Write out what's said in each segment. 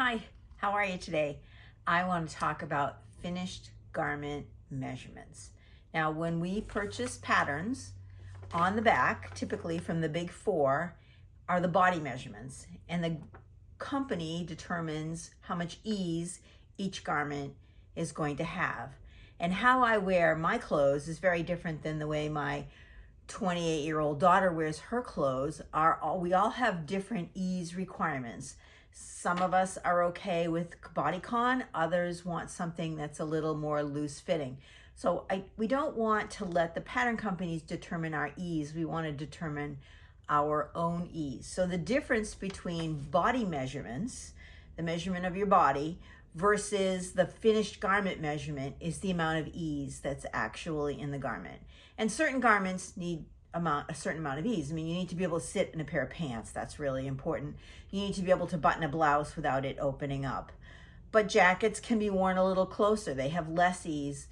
Hi, how are you today? I want to talk about finished garment measurements. Now, when we purchase patterns, on the back, typically from the big four, are the body measurements, and the company determines how much ease each garment is going to have. And how I wear my clothes is very different than the way my 28-year-old daughter wears her clothes. We all have different ease requirements. Some of us are okay with bodycon, others want something that's a little more loose fitting. So we don't want to let the pattern companies determine our ease. We want to determine our own ease. So the difference between body measurements, the measurement of your body, versus the finished garment measurement is the amount of ease that's actually in the garment. And certain garments need a certain amount of ease. I mean, you need to be able to sit in a pair of pants. That's really important. You need to be able to button a blouse without it opening up. But jackets can be worn a little closer. They have less ease.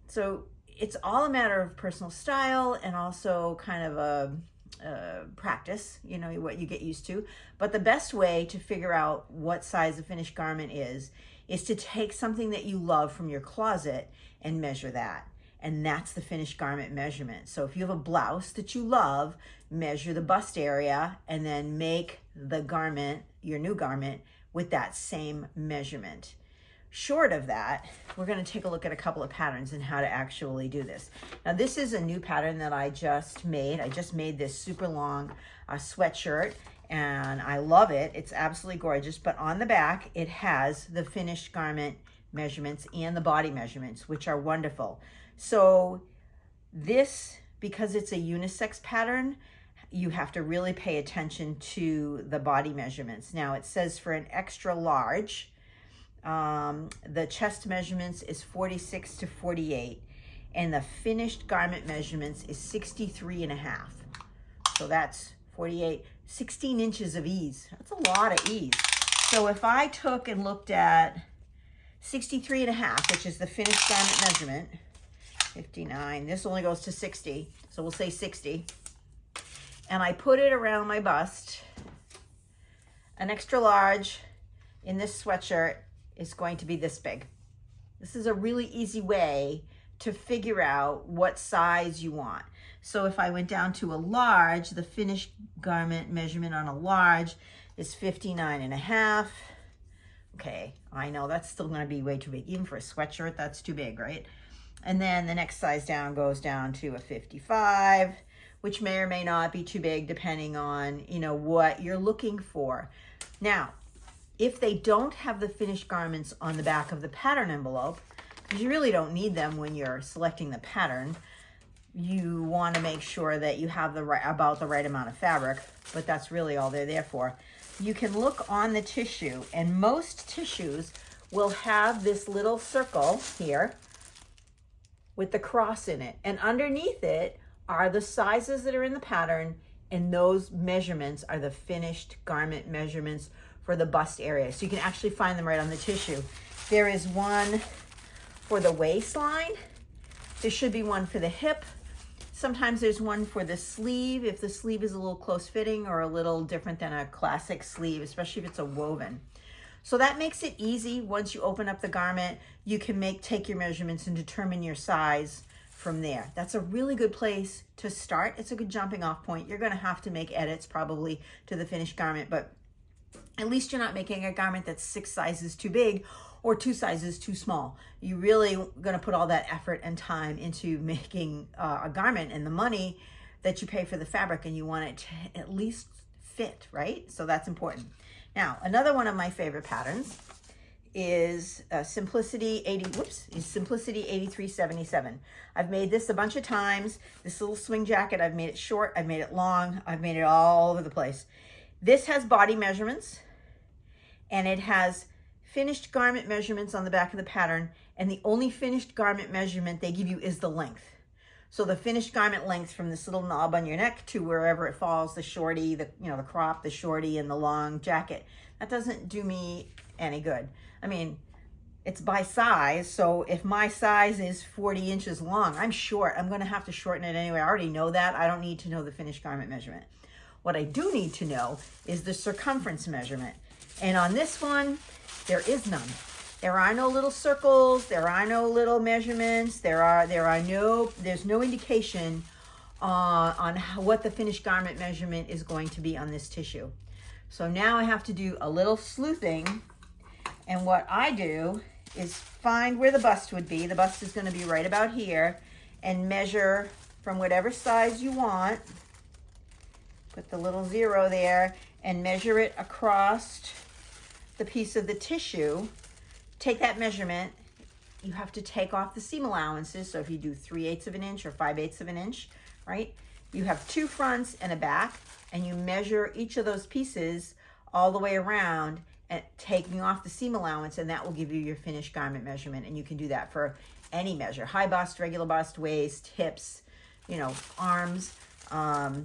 So it's all a matter of personal style and also kind of a practice, you know, what you get used to. But the best way to figure out what size a finished garment is to take something that you love from your closet and measure that. And that's the finished garment measurement. So if you have a blouse that you love, measure the bust area and then make the garment, your new garment, with that same measurement. Short of that, we're going to take a look at a couple of patterns and how to actually do this. Now, this is a new pattern that I just made. I just made this super long sweatshirt, and I love it. It's absolutely gorgeous. But on the back, it has the finished garment measurements and the body measurements, which are wonderful. So this, because it's a unisex pattern, you have to really pay attention to the body measurements. Now, it says for an extra large, the chest measurements is 46 to 48, and the finished garment measurements is 63.5. So that's 48, 16 inches of ease. That's a lot of ease. So if I took and looked at 63.5, which is the finished garment measurement, 59, this only goes to 60, so we'll say 60, and I put it around my bust, an extra large in this sweatshirt is going to be this big. This is a really easy way to figure out what size you want. So if I went down to a large, the finished garment measurement on a large is 59.5. Okay, I know that's still going to be way too big. Even for a sweatshirt, that's too big, right? And then the next size down goes down to a 55, which may or may not be too big depending on, you know, what you're looking for. Now, if they don't have the finished garments on the back of the pattern envelope, because you really don't need them when you're selecting the pattern, you want to make sure that you have about the right amount of fabric, but that's really all they're there for. You can look on the tissue, and most tissues will have this little circle here with the cross in it, and underneath it are the sizes that are in the pattern, and those measurements are the finished garment measurements for the bust area. So you can actually find them right on the tissue. There is one for the waistline. There should be one for the hip. Sometimes there's one for the sleeve, if the sleeve is a little close fitting or a little different than a classic sleeve, especially if it's a woven. So that makes it easy. Once you open up the garment, you can take your measurements and determine your size from there. That's a really good place to start. It's a good jumping off point. You're going to have to make edits probably to the finished garment, but at least you're not making a garment that's 6 sizes too big or 2 sizes too small. You're really going to put all that effort and time into making a garment, and the money that you pay for the fabric, and you want it to at least fit, right? So that's important. Now, another one of my favorite patterns is Simplicity 8377. I've made this a bunch of times. This little swing jacket, I've made it short, I've made it long, I've made it all over the place. This has body measurements, and it has finished garment measurements on the back of the pattern, and the only finished garment measurement they give you is the length. So the finished garment length from this little knob on your neck to wherever it falls, the shorty, the crop, the shorty, and the long jacket. That doesn't do me any good. I mean, it's by size, so if my size is 40 inches long, I'm short. I'm going to have to shorten it anyway. I already know that. I don't need to know the finished garment measurement. What I do need to know is the circumference measurement. And on this one, There is none. There are no little circles. There are no little measurements. There's no indication on what the finished garment measurement is going to be on this tissue. So now I have to do a little sleuthing, and what I do is find where the bust would be. The bust is going to be right about here, and measure from whatever size you want. Put the little 0 there and measure it across the piece of the tissue. Take that measurement. You have to take off the seam allowances. So if you do 3/8 of an inch or 5/8 of an inch, right? You have 2 fronts and a back, and you measure each of those pieces all the way around, and taking off the seam allowance, and that will give you your finished garment measurement. And you can do that for any measure: high bust, regular bust, waist, hips, arms,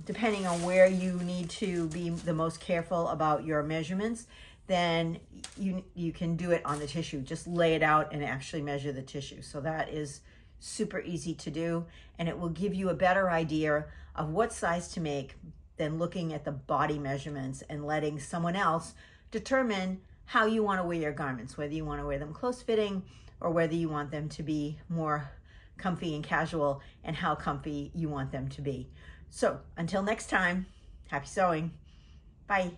depending on where you need to be the most careful about your measurements. Then you can do it on the tissue. Just lay it out and actually measure the tissue. So that is super easy to do, and it will give you a better idea of what size to make than looking at the body measurements and letting someone else determine how you want to wear your garments, whether you want to wear them close fitting or whether you want them to be more comfy and casual, and how comfy you want them to be. So until next time, happy sewing. Bye.